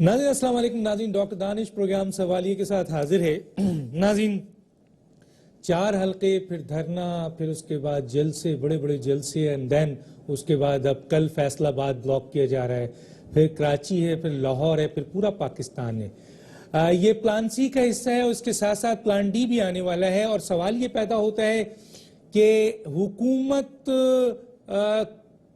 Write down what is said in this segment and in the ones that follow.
ناظرین السلام علیکم. ناظرین ڈاکٹر دانش پروگرام سوالیے کے ساتھ حاضر ہے. ناظرین 4 حلقے، پھر دھرنا، پھر اس کے بعد جلسے، بڑے بڑے جلسے، اینڈ دین اس کے بعد اب کل فیصل آباد بلاک کیا جا رہا ہے، پھر کراچی ہے، پھر لاہور ہے، پھر پورا پاکستان ہے. یہ پلان سی کا حصہ ہے، اس کے ساتھ ساتھ پلان ڈی بھی آنے والا ہے. اور سوال یہ پیدا ہوتا ہے کہ حکومت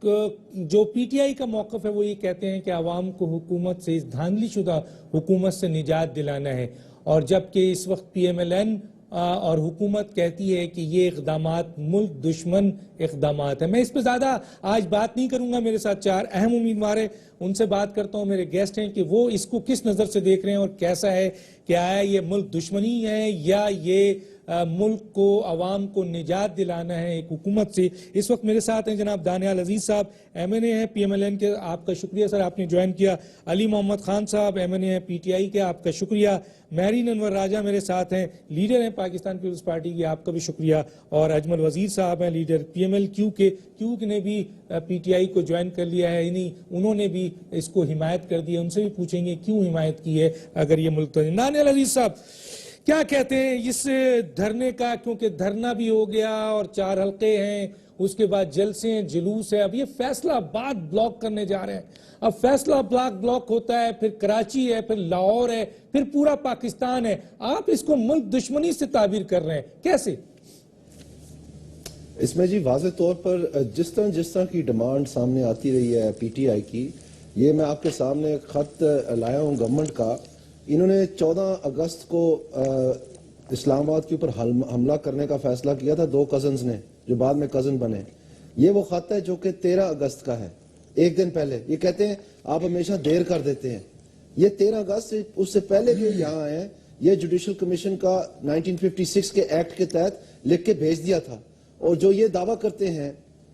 جو پی ٹی آئی کا موقف ہے وہ یہ کہتے ہیں کہ عوام کو حکومت سے، اس دھاندلی شدہ حکومت سے نجات دلانا ہے، اور جبکہ اس وقت پی ایم ایل این اور حکومت کہتی ہے کہ یہ اقدامات ملک دشمن اقدامات ہیں. میں اس پہ زیادہ آج بات نہیں کروں گا. میرے ساتھ 4 اہم امیدوار ہیں، ان سے بات کرتا ہوں. میرے گیسٹ ہیں کہ وہ اس کو کس نظر سے دیکھ رہے ہیں اور کیسا ہے کہ آیا یہ ملک دشمنی ہے یا یہ ملک کو، عوام کو نجات دلانا ہے ایک حکومت سے. اس وقت میرے ساتھ ہیں جناب دانیال عزیز صاحب، ایم این اے ہیں پی ایم ایل این کے. آپ کا شکریہ سر، آپ نے جوائن کیا. علی محمد خان صاحب ایم این اے ہیں پی ٹی آئی کے، آپ کا شکریہ. مہرین انور راجہ میرے ساتھ ہیں، لیڈر ہیں پاکستان پیپلز پارٹی کی، آپ کا بھی شکریہ. اور اجمل وزیر صاحب ہیں، leader P M L Q کے. کیو نے بھی پی ٹی آئی کو جوائن کر لیا ہے، یعنی انہوں نے بھی اس کو حمایت کر دی ہے. ان سے بھی پوچھیں گے کیوں حمایت کی ہے اگر یہ ملک تو. دانیال عزیز صاحب کیا کہتے ہیں اس دھرنے کا؟ کیونکہ دھرنا بھی ہو گیا اور 4 حلقے ہیں، اس کے بعد جلسے ہیں، جلوس ہے. اب یہ فیصلہ آباد بلاک کرنے جا رہے ہیں. اب فیصلہ آباد بلاک ہوتا ہے، پھر کراچی ہے، پھر لاہور ہے، پھر پورا پاکستان ہے. آپ اس کو ملک دشمنی سے تعبیر کر رہے ہیں، کیسے؟ اس میں جی واضح طور پر جس طرح کی ڈیمانڈ سامنے آتی رہی ہے پی ٹی آئی کی، یہ میں آپ کے سامنے ایک خط لایا ہوں گورنمنٹ کا. انہوں نے 14 اگست کو اسلام آباد کے اوپر حملہ کرنے کا فیصلہ کیا تھا 2 کزنز نے جو بعد میں کزن بنے. یہ وہ خط ہے جو کہ 13 اگست کا ہے، ایک دن پہلے. یہ کہتے ہیں آپ ہمیشہ دیر کر دیتے ہیں. یہ 13 اگست اس سے پہلے جو یہاں آئے ہیں، یہ جوڈیشل کمیشن کا 1956 کے ایکٹ کے تحت لکھ کے بھیج دیا تھا. اور جو یہ دعویٰ کرتے ہیں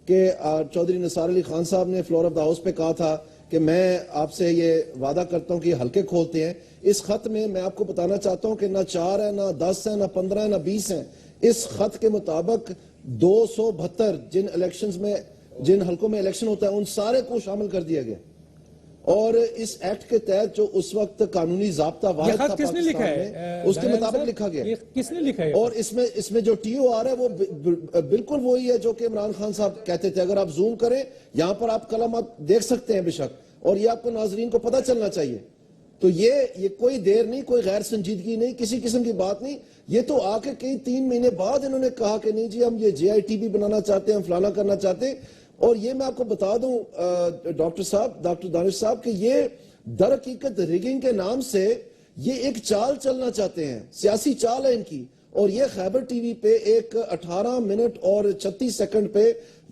کہ چودھری نثار علی خان صاحب نے فلور آف دا ہاؤس پہ کہا تھا کہ میں آپ سے یہ وعدہ کرتا ہوں کہ یہ حلقے کھولتے ہیں. اس خط میں میں آپ کو بتانا چاہتا ہوں کہ نہ 4 ہے، نہ 10 ہے، نہ 15 ہے، نہ 20 ہیں. اس خط کے مطابق 272 جن حلقوں میں الیکشن ہوتا ہے ان سارے کو شامل کر دیا گیا. اور اس ایکٹ کے تحت جو اس وقت قانونی ضابطہ واحد تھا پاکستان میں، اس کے مطابق لکھا گیا. کس نے لکھا ہے؟ اور اس میں جو ٹی او آر ہے وہ بالکل وہی ہے جو کہ عمران خان صاحب کہتے تھے. اگر آپ زوم کریں یہاں پر آپ کلمات دیکھ سکتے ہیں بے شک، اور یہ آپ کو ناظرین کو پتہ چلنا چاہیے. تو یہ کوئی دیر نہیں، کوئی غیر سنجیدگی نہیں، کسی قسم کی بات نہیں. یہ تو آ کے کئی 3 مہینے بعد انہوں نے کہا کہ نہیں جی ہم یہ جے آئی ٹی بھی بنانا چاہتے ہیں، ہم فلانا کرنا چاہتے ہیں. اور یہ میں آپ کو بتا دوں ڈاکٹر دانش صاحب کہ یہ در حقیقت ریگنگ کے نام سے یہ ایک چال چلنا چاہتے ہیں، سیاسی چال ہے ان کی. اور یہ خیبر ٹی وی پہ ایک 18 منٹ اور 36 سیکنڈ پہ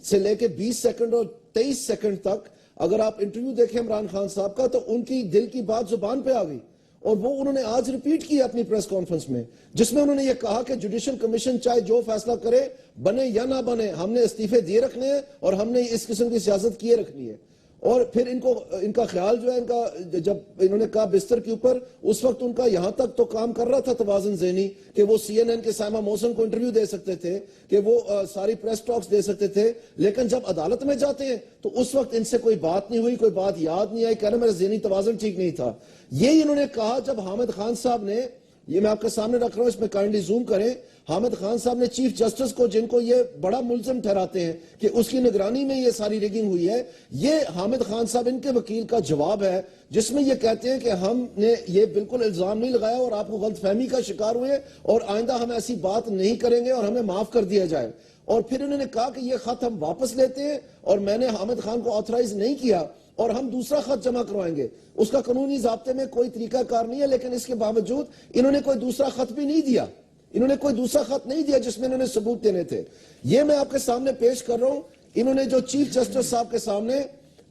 سے لے کے 20 سیکنڈ اور 23 سیکنڈ تک اگر آپ انٹرویو دیکھیں عمران خان صاحب کا تو ان کی دل کی بات زبان پہ آ گئی. اور وہ انہوں نے آج ریپیٹ کی اپنی پریس کانفرنس میں، جس میں انہوں نے یہ کہا کہ جوڈیشل کمیشن چاہے جو فیصلہ کرے، بنے یا نہ بنے، ہم نے استعفے دیے رکھنے ہیں اور ہم نے اس قسم کی سیاست کیے رکھنی ہے. اور پھر ان کا خیال جو ہے جب انہوں نے کہا بستر کے اوپر، اس وقت ان کا یہاں تک تو کام کر رہا تھا توازن ذہنی کہ وہ سی این این کے سائمہ موسم کو انٹرویو دے سکتے تھے، کہ وہ ساری پریس ٹاکس دے سکتے تھے. لیکن جب عدالت میں جاتے ہیں تو اس وقت ان سے کوئی بات نہیں ہوئی، کوئی بات یاد نہیں آئی، کہنا میرا ذہنی توازن ٹھیک نہیں تھا. یہی انہوں نے کہا جب حامد خان صاحب نے، یہ میں آپ کے سامنے رکھ رہا ہوں، اس میں کائنڈلی زوم کریں، حامد خان صاحب نے چیف جسٹس کو، جن کو یہ بڑا ملزم ٹھہراتے ہیں کہ اس کی نگرانی میں یہ ساری ریگنگ ہوئی ہے، یہ حامد خان صاحب ان کے وکیل کا جواب ہے جس میں یہ کہتے ہیں کہ ہم نے یہ بالکل الزام نہیں لگایا اور آپ کو غلط فہمی کا شکار ہوئے اور آئندہ ہم ایسی بات نہیں کریں گے اور ہمیں معاف کر دیا جائے. اور پھر انہوں نے کہا کہ یہ خط ہم واپس لیتے ہیں اور میں نے حامد خان کو آتھرائز نہیں کیا اور ہم دوسرا خط جمع کروائیں گے. اس کا قانونی ضابطے میں کوئی طریقہ کار نہیں ہے، لیکن اس کے باوجود انہوں نے کوئی دوسرا خط بھی نہیں دیا. انہوں نے کوئی دوسرا خط نہیں دیا جس میں انہوں نے ثبوت دینے تھے. یہ میں آپ کے سامنے پیش کر رہا ہوں. انہوں نے جو چیف جسٹس صاحب کے سامنے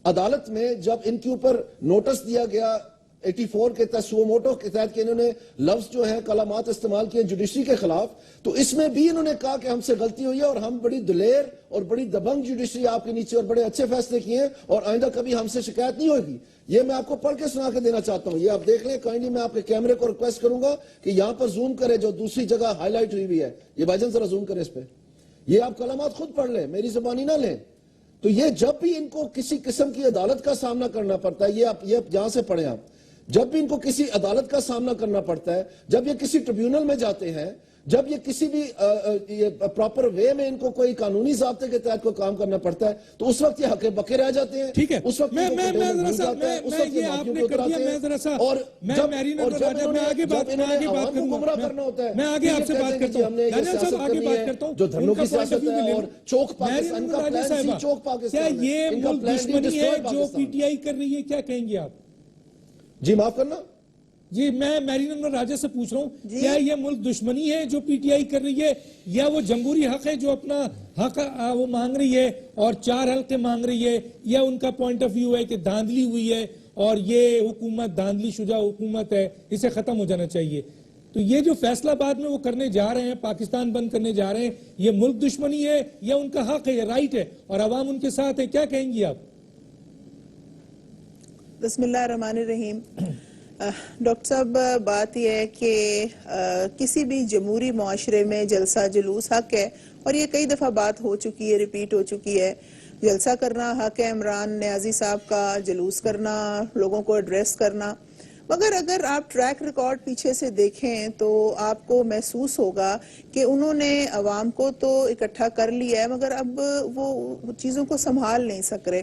عدالت میں جب ان کے اوپر نوٹس دیا گیا 84 کے تحت، سو موٹو کے تحت، کہ انہوں نے لفظ جو ہیں کلمات استعمال کیے جوڈیشری کے خلاف، تو اس میں بھی انہوں نے کہا کہ ہم سے غلطی ہوئی ہے اور ہم بڑی دلیر اور بڑی دبنگ جوڈیشری آپ کے نیچے اور بڑے اچھے فیصلے کیے ہیں اور آئندہ کبھی ہم سے شکایت نہیں ہوگی. یہ میں آپ کو پڑھ کے سنا کے دینا چاہتا ہوں. یہ آپ دیکھ لیں کائنڈلی. میں آپ کے کیمرے کو ریکویسٹ کروں گا کہ یہاں پر زوم کرے جو دوسری جگہ ہائی لائٹ ہوئی بھی ہے. یہ بھائی جان ذرا زوم کریں اس پہ. یہ آپ کلمات خود پڑھ لیں، میری زبانی نہ لیں. تو یہ جب بھی ان کو کسی قسم کی عدالت کا سامنا کرنا پڑتا ہے، یہ جہاں سے پڑھیں آپ، جب بھی ان کو کسی عدالت کا سامنا کرنا پڑتا ہے، جب یہ کسی ٹریبیونل میں جاتے ہیں، جب یہ کسی بھی پراپر وے میں ان کو کوئی قانونی ضابطے کے تحت کوئی کام کرنا پڑتا ہے تو اس وقت یہ حق بکے رہ جاتے ہیں. ٹھیک ہے، اس وقت میں آپ نے کر دیا، میں ذرا سا میں آگے بات کرنا ہوتا ہے، میں آگے آپ سے بات کرتا ہوں، دانیال صاحب آگے بات کرتا ہوں، جو دھرنوں کی سیاست ہے اور چوک پاکستان کا پلان سی چوک پاکستان کیا یہ ملک دشمنی ہے جو پی ٹی آئی کر رہی ہے؟ کیا کہیں گے آپ؟ جی معاف کرنا جی میں میری نندر راجہ سے پوچھ رہا ہوں، کیا یہ ملک دشمنی ہے جو پی ٹی آئی کر رہی ہے، یا وہ جمہوری حق ہے جو اپنا حق وہ مانگ رہی ہے اور 4 حلقے مانگ رہی ہے، یا ان کا پوائنٹ آف ویو ہے کہ دھاندلی ہوئی ہے اور یہ حکومت دھاندلی شدہ حکومت ہے، اسے ختم ہو جانا چاہیے؟ تو یہ جو فیصلہ بعد میں وہ کرنے جا رہے ہیں، پاکستان بند کرنے جا رہے ہیں، یہ ملک دشمنی ہے یا ان کا حق ہے، یہ رائٹ ہے اور عوام ان کے ساتھ ہے؟ کیا کہیں گی آپ؟ بسم اللہ الرحمن الرحیم. ڈاکٹر صاحب، بات یہ ہے کہ کسی بھی جمہوری معاشرے میں جلسہ جلوس حق ہے، اور یہ کئی دفعہ بات ہو چکی ہے، ریپیٹ ہو چکی ہے. جلسہ کرنا حق ہے عمران نیازی صاحب کا، جلوس کرنا، لوگوں کو ایڈریس کرنا. مگر اگر آپ ٹریک ریکارڈ پیچھے سے دیکھیں تو آپ کو محسوس ہوگا کہ انہوں نے عوام کو تو اکٹھا کر لیا ہے، مگر اب وہ چیزوں کو سنبھال نہیں سک رہے.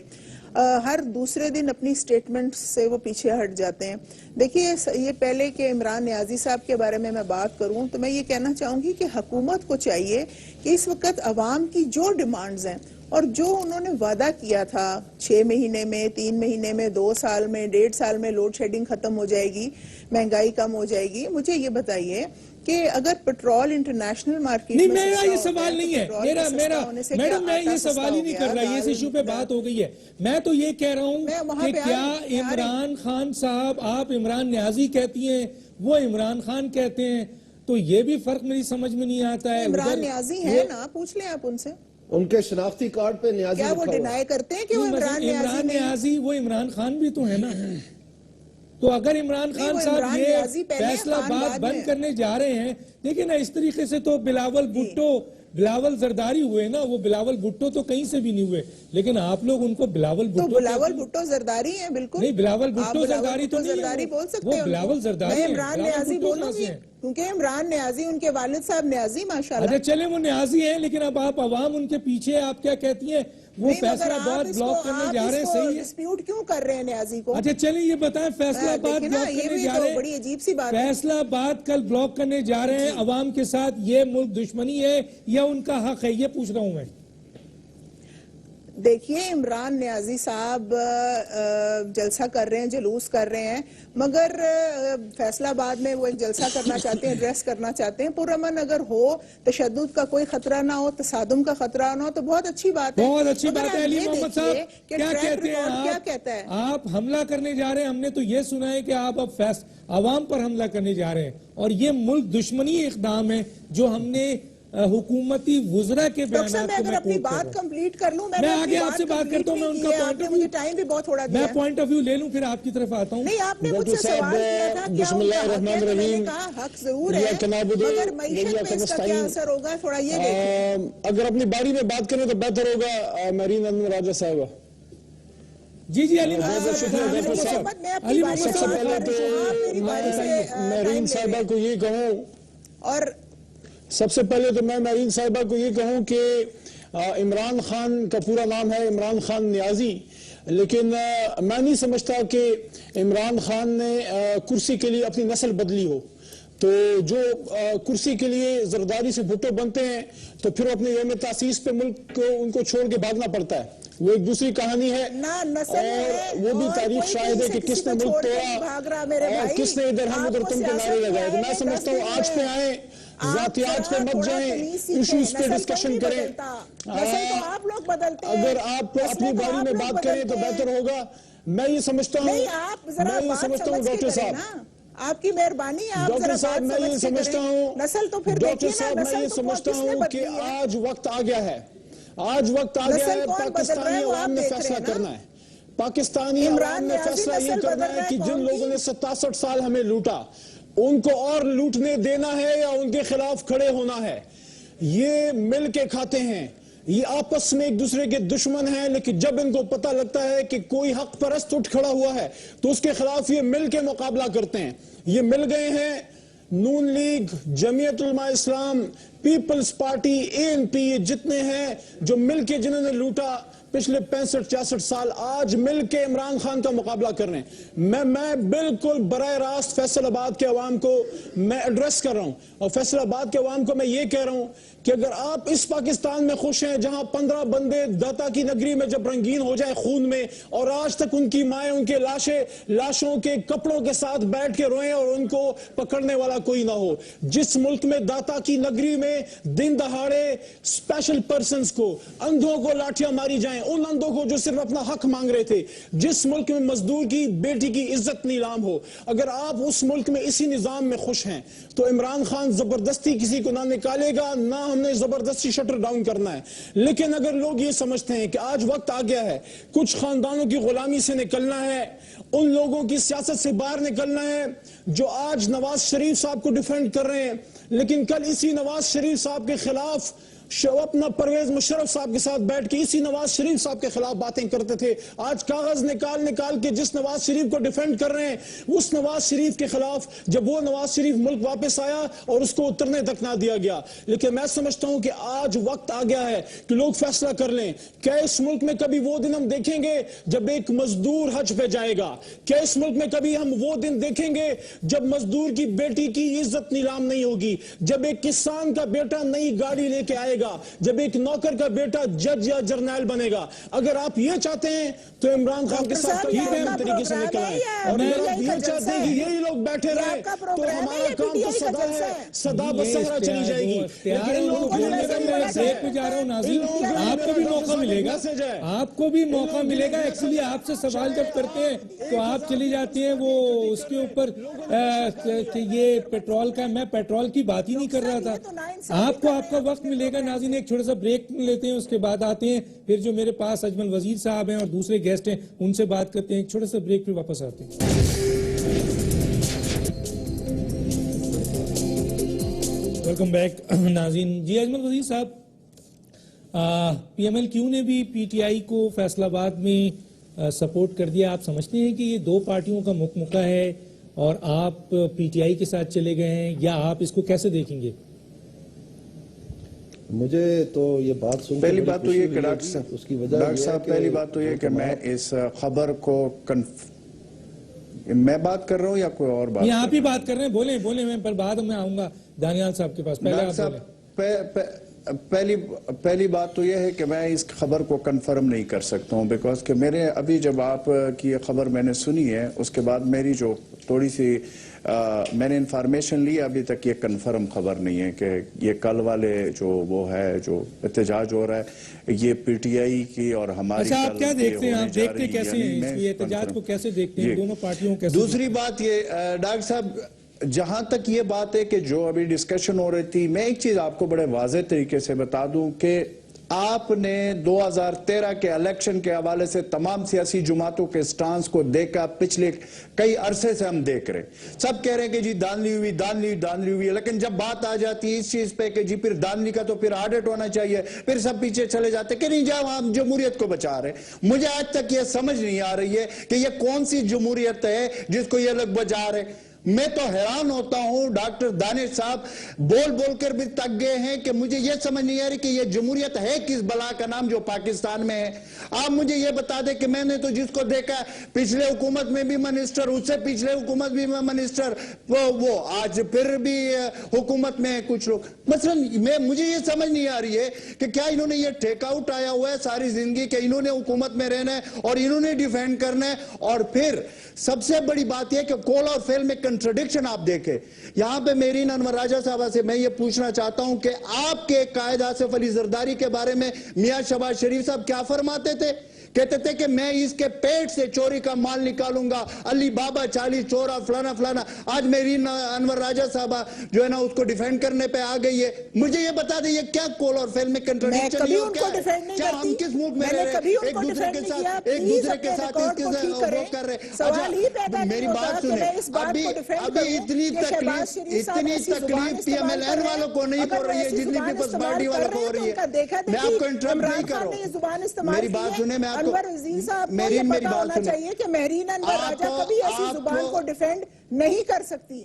ہر دوسرے دن اپنی سٹیٹمنٹ سے وہ پیچھے ہٹ جاتے ہیں. دیکھیے، یہ پہلے کہ عمران نیازی صاحب کے بارے میں بات کروں تو میں یہ کہنا چاہوں گی کہ حکومت کو چاہیے کہ اس وقت عوام کی جو ڈیمانڈز ہیں اور جو انہوں نے وعدہ کیا تھا 6 مہینے میں، 3 مہینے میں، 2 سال میں، 1.5 سال میں لوڈ شیڈنگ ختم ہو جائے گی، مہنگائی کم ہو جائے گی، مجھے یہ بتائیے کہ اگر پیٹرول انٹرنیشنل مارکیٹ میں میرا یہ سوال نہیں ہے، میڈم میں یہ سوال ہی نہیں کر رہا، اس ایشو پہ بات ہو گئی ہے. میں تو یہ کہہ رہا ہوں کہ کیا عمران خان صاحب، آپ عمران نیازی کہتی ہیں، وہ عمران خان کہتے ہیں، تو یہ بھی فرق میری سمجھ میں نہیں آتا ہے. عمران نیازی ہے نا، پوچھ لیں آپ ان سے. ان کے شناختی کارڈ پہ نیازی کیا وہ ڈینائی کرتے ہیں کہ وہ عمران نیازی؟ وہ عمران خان بھی تو ہے نا. تو اگر عمران خان صاحب یہ فیصلہ بات بند کرنے جا رہے ہیں، دیکھیں نا، اس طریقے سے تو بلاول زرداری ہوئے نا. وہ بلاول بھٹو تو کہیں سے بھی نہیں ہوئے، لیکن آپ لوگ ان کو بلاول بھٹو زرداری ہیں. بالکل نہیں، بلاول بھٹو زرداری تو نہیں بول سکتے ہیں. وہ بلاول زرداری میں عمران نیازی بولوں گی کیونکہ عمران نیازی، ان کے والد صاحب نیازی ماشاءاللہ. اچھا چلیں، وہ نیازی ہیں، لیکن اب آپ عوام ان کے پیچھے آپ کیا کہتی ہیں؟ وہ فیصلہ بات بلاک کرنے جا رہے ہیں، صحیح ہے؟ ڈسپیوٹ کیوں کر رہے ہیں نیازی کو؟ اچھا چلیں یہ بتائیں، فیصلہ بات بلاک کرنے جا رہے ہیں، بڑی عجیب سی بات ہے. فیصلہ بات کل بلاک کرنے جا رہے ہیں عوام کے ساتھ، یہ ملک دشمنی ہے یا ان کا حق ہے؟ یہ پوچھ رہا ہوں میں. دیکھیے، عمران نیازی صاحب جلسہ کر رہے ہیں، جلوس کر رہے ہیں، مگر فیصلہ آباد میں وہ ایک جلسہ کرنا چاہتے ہیں، ایڈریس کرنا چاہتے ہیں. پرامن اگر ہو، تشدد کا کوئی خطرہ نہ ہو، تصادم کا خطرہ نہ ہو تو بہت اچھی بات ہے. بہت اچھی بات ہے. علی محمد صاحب کیا کہتے ہیں آپ؟ کیا کہتا ہے؟ آپ حملہ کرنے جا رہے ہیں، ہم نے تو یہ سنا ہے کہ آپ اب عوام پر حملہ کرنے جا رہے ہیں، اور یہ ملک دشمنی اقدام ہے جو ہم نے حکومتی وزراء کے بیانات کو میں اپنی بات کمپلیٹ کر لوں. میں آگے آپ سے بات کرتا ہوں، میں ان کا پوائنٹ آف ویو، ٹائم بھی بہت تھوڑا دیا، میں پوائنٹ آف ویو لے لوں پھر آپ کی طرف آتا ہوں. نہیں، آپ نے مجھ سے سوال کیا تھا کیا ان کا حق ہے، تو میں نے کہا حق ضرور ہے، مگر معیشت میں اس کا کیا اثر ہوگا تھوڑا یہ دیکھیں. اگر اپنی باری میں بات کریں تو بہتر ہوگا میرین نندن راجہ صاحبہ. جی علی سب سے پہلے تو میرین صاحبہ کو یہ کہوں، اور سب سے پہلے تو میں میرین صاحبہ کو یہ کہوں کہ عمران خان کا پورا نام ہے عمران خان نیازی، لیکن میں نہیں سمجھتا کہ عمران خان نے کرسی کے لیے اپنی نسل بدلی ہو. تو جو کرسی کے لیے زرداری سے بھٹو بنتے ہیں تو پھر اپنے یوم تاسیس پہ ملک کو ان کو چھوڑ کے بھاگنا پڑتا ہے، وہ ایک دوسری کہانی ہے. اور وہ بھی تاریخ شاہد ہے کہ کس نے ملک توڑا اور کس نے ادھر ہم ادھر تم کے نعرے لگائے. تو میں سمجھتا ہوں آج پہ آئیں، ذاتیات پہ مت جائیں، ایشوز پہ ڈسکشن کریں. اگر آپ اپنی باری میں بات کریں تو بہتر ہوگا. میں یہ سمجھتا ہوں ڈاکٹر صاحب، آپ کی مہربانی، ڈاکٹر صاحب میں یہ سمجھتا ہوں، ڈاکٹر صاحب میں یہ سمجھتا ہوں کہ آج وقت آ گیا ہے، آج وقت آ گیا ہے. پاکستانی عوام نے فیصلہ کرنا ہے. پاکستانی عوام نے فیصلہ یہ کرنا ہے کہ جن لوگوں نے 67 سال ہمیں لوٹا ان کو اور لوٹنے دینا ہے یا ان کے خلاف کھڑے ہونا ہے. یہ مل کے کھاتے ہیں، یہ آپس میں ایک دوسرے کے دشمن ہیں، لیکن جب ان کو پتہ لگتا ہے کہ کوئی حق پرست اٹھ کھڑا ہوا ہے تو اس کے خلاف یہ مل کے مقابلہ کرتے ہیں. یہ مل گئے ہیں نون لیگ، جمعیت Ulema Islam, Peoples party, ANP، یہ جتنے ہیں جو مل کے جنہوں نے لوٹا پچھلے 65-66 سال، آج مل کے عمران خان کا مقابلہ کر رہے ہیں. میں بالکل براہ راست فیصل آباد کے عوام کو میں ایڈریس کر رہا ہوں، اور فیصل آباد کے عوام کو میں یہ کہہ رہا ہوں کہ اگر آپ اس پاکستان میں خوش ہیں جہاں 15 بندے داتا کی نگری میں جب رنگین ہو جائیں خون میں، اور آج تک ان کی مائیں ان کے لاشوں کے کپڑوں کے ساتھ بیٹھ کے روئیں اور ان کو پکڑنے والا کوئی نہ ہو، جس ملک میں داتا کی نگری میں دن دہاڑے اسپیشل پرسنز کو، اندھوں کو لاٹھیاں ماری جائیں، ان اندھوں کو جو صرف اپنا حق مانگ رہے تھے، جس ملک میں مزدور کی بیٹی کی عزت نیلام ہو، اگر آپ اس ملک میں اسی نظام میں خوش ہیں تو عمران خان زبردستی کسی کو نہ نکالے گا، نہ ہم نے زبردستی شٹر ڈاؤن کرنا ہے. لیکن اگر لوگ یہ سمجھتے ہیں کہ آج وقت آ گیا ہے کچھ خاندانوں کی غلامی سے نکلنا ہے، ان لوگوں کی سیاست سے باہر نکلنا ہے جو آج نواز شریف صاحب کو ڈیفینڈ کر رہے ہیں لیکن کل اسی نواز شریف صاحب کے خلاف اپنا پرویز مشرف صاحب کے ساتھ بیٹھ کے اسی نواز شریف صاحب کے خلاف باتیں کرتے تھے، آج کاغذ نکال کے جس نواز شریف کو ڈیفینڈ کر رہے ہیں اس نواز شریف کے خلاف، جب وہ نواز شریف ملک واپس آیا اور اس کو اترنے تک نہ دیا گیا. لیکن میں سمجھتا ہوں کہ آج وقت آ گیا ہے کہ لوگ فیصلہ کر لیں. کیا اس ملک میں کبھی وہ دن ہم دیکھیں گے جب ایک مزدور حج پہ جائے گا؟ کیا اس ملک میں کبھی ہم وہ دن دیکھیں گے جب مزدور کی بیٹی کی عزت نیلام نہیں ہوگی، جب ایک کسان کا بیٹا نئی گاڑی لے کے آئے گا، جب ایک نوکر کا بیٹا جج یا جرنیل بنے گا؟ اگر آپ یہ چاہتے ہیں تو عمران خان کے ساتھ طریقے سے نکل آئیں، اور اگر آپ یہ چاہتے ہیں کہ یہی لوگ بیٹھے رہیں تو ہمارا کام تو صدا ہے، صدا بس صحرا چلی جائے گی. جا رہا ہوں ناظرین، آپ کو بھی موقع ملے گا، آپ کو بھی موقع ملے گا. ایکچولی آپ سے سوال جب کرتے ہیں تو آپ چلی جاتی ہیں وہ اس کے اوپر کہ یہ پیٹرول کا، میں پیٹرول کی بات ہی نہیں کر رہا تھا. آپ کو آپ کا وقت ملے گا. ناظرین ایک چھوٹا سا بریک لیتے ہیں، اس کے بعد آتے ہیں، پھر جو میرے پاس اجمل وزیر صاحب ہیں اور دوسرے گیسٹ ہیں ان سے بات کرتے ہیں. ایک چھوٹا سا بریک پھر واپس آتے ہیں. ویلکم بیک ناظرین. جی اجمل وزیر صاحب، PMLQ نے بھی PTI کو فیصل آباد میں سپورٹ کر دیا. آپ سمجھتے ہیں کہ یہ دو پارٹیوں کا مکمکہ ہے اور آپ PTI کے ساتھ چلے گئے ہیں، یا آپ اس کو کیسے دیکھیں گے؟ مجھے تو یہ بات سن پہلی بات تو یہ کہ ڈاکٹر صاحب پہلی بات تو یہ کہ میں اس خبر کو میں بات کر رہا ہوں یا کوئی اور بات؟ یہ آپ ہی بات کر رہے ہیں، بولیں میں پر بعد میں آؤں گا دانیال صاحب کے پاس. پہلی بات تو یہ ہے کہ میں اس خبر کو کنفرم نہیں کر سکتا ہوں، بیکاز کہ میرے ابھی جب آپ کی یہ خبر میں نے سنی ہے اس کے بعد میری جو تھوڑی سی میں نے انفارمیشن لی، ابھی تک یہ کنفرم خبر نہیں ہے کہ یہ کل والے جو وہ ہے جو احتجاج ہو رہا ہے یہ PTI کی اور ہماری. اچھا آپ کیا دیکھتے ہیں، آپ دیکھتے کیسے ہیں یہ احتجاج کو، کیسے دیکھتے ہیں دونوں پارٹیوں کیسے؟ دوسری بات یہ ڈاکٹر صاحب، جہاں تک یہ بات ہے کہ جو ابھی ڈسکشن ہو رہی تھی، میں ایک چیز آپ کو بڑے واضح طریقے سے بتا دوں کہ آپ نے 2013 کے الیکشن کے حوالے سے تمام سیاسی جماعتوں کے سٹانس کو دیکھا، پچھلے کئی عرصے سے ہم دیکھ رہے ہیں، سب کہہ رہے ہیں کہ جی دانلی ہوئی، لیکن جب بات آ جاتی ہے اس چیز پہ کہ جی پھر دانلی کا تو پھر آڈٹ ہونا چاہیے، پھر سب پیچھے چلے جاتے کہ نہیں جاؤ ہم جمہوریت کو بچا رہے ہیں. مجھے آج تک یہ سمجھ نہیں آ رہی ہے کہ یہ کون سی جمہوریت ہے جس کو یہ لوگ بچا رہے ہیں. میں تو حیران ہوتا ہوں ڈاکٹر دانش صاحب بول کر بھی تک گئے ہیں کہ مجھے یہ سمجھ نہیں آ رہی کہ یہ جمہوریت ہے کس بلا کا نام جو پاکستان میں ہے. آپ مجھے یہ بتا دیں کہ میں نے تو جس کو دیکھا پچھلے حکومت میں بھی منسٹر، اس سے پچھلے حکومت بھی منسٹر، وہ آج پھر بھی حکومت میں کچھ لوگ. مثلا مجھے یہ سمجھ نہیں آ رہی ہے کہ کیا انہوں نے یہ ٹیک آؤٹ آیا ہوا ہے ساری زندگی کہ انہوں نے حکومت میں رہنا ہے اور انہوں نے ڈیفینڈ کرنا ہے. اور پھر سب سے بڑی بات یہ کہ کول اور فیل میں کنٹرڈکشن آپ دیکھیں. یہاں پہ میرین انور راجہ صاحبہ سے میں یہ پوچھنا چاہتا ہوں کہ آپ کے قائد آصف علی زرداری کے بارے میں میاں شہباز شریف صاحب کیا فرماتے تھے؟ کہتے تھے کہ میں اس کے پیٹ سے چوری کا مال نکالوں گا، علی بابا 40 چورا فلانا. آج میرین انور راجہ صاحبہ جو ہے نا اس کو ڈیفینڈ کرنے پہ آ گئی ہے. مجھے یہ بتا دیں یہ کیا کول اور فیل میں کنٹرڈکشن ہے اور کیا ہم کس ملک میں رہ رہے ہیں، ایک دوسرے کے ساتھ اس کے وہ کر رہے. اچھا میری بات سنیں، ابھی ابھی اتنی تکلیف پی ایم ایل این والوں کو نہیں ہو رہی ہے جتنی پیپلز پارٹی والوں کو ہو رہی ہے. میں آپ کو انٹرپٹ نہیں کر رہا ہوں, میری بات سنیں, میں آپ کو میری بات سنیں چاہیے کہ مہرین انور راجہ کبھی ایسی زبان کو ڈیفینڈ نہیں کر سکتی.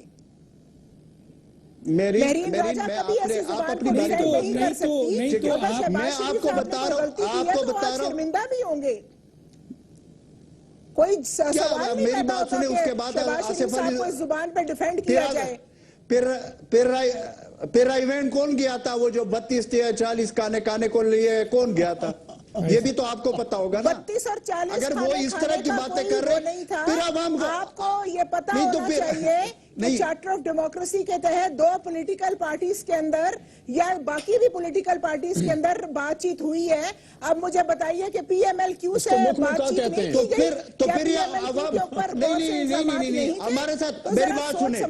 مہرین راجہ کبھی ایسی زبان کو ڈیفینڈ نہیں کر سکتی. میں آپ کو بتا رہا ہوں شرمندہ بھی ہوں گے. کوئی سوال نہیں میری بات سنیں, اس کے بعد شہباز شریف صاحب کو اس زبان پہ ڈیفینڈ کیا جائے. پھر ایونٹ کون گیا تھا, وہ جو 32 یا 40 کانے کو لیے کون گیا تھا, یہ بھی تو آپ کو پتا ہوگا نا. 32 اور 40 اگر وہ اس طرح کی باتیں کر رہے پھر عوام کو آپ کو یہ پتا ہونا چاہیے کہ چارٹر آف ڈیموکریسی کے تحت 2 پولیٹیکل پارٹیز کے اندر یا باقی بھی پولیٹیکل پارٹیز کے اندر بات چیت ہوئی ہے. اب مجھے بتائیے کہ پی ایم ایل کیو سے بات چیت نہیں کی گئی, تو پھر یہ عوام نہیں, ہمارے ساتھ میری بات سنیں,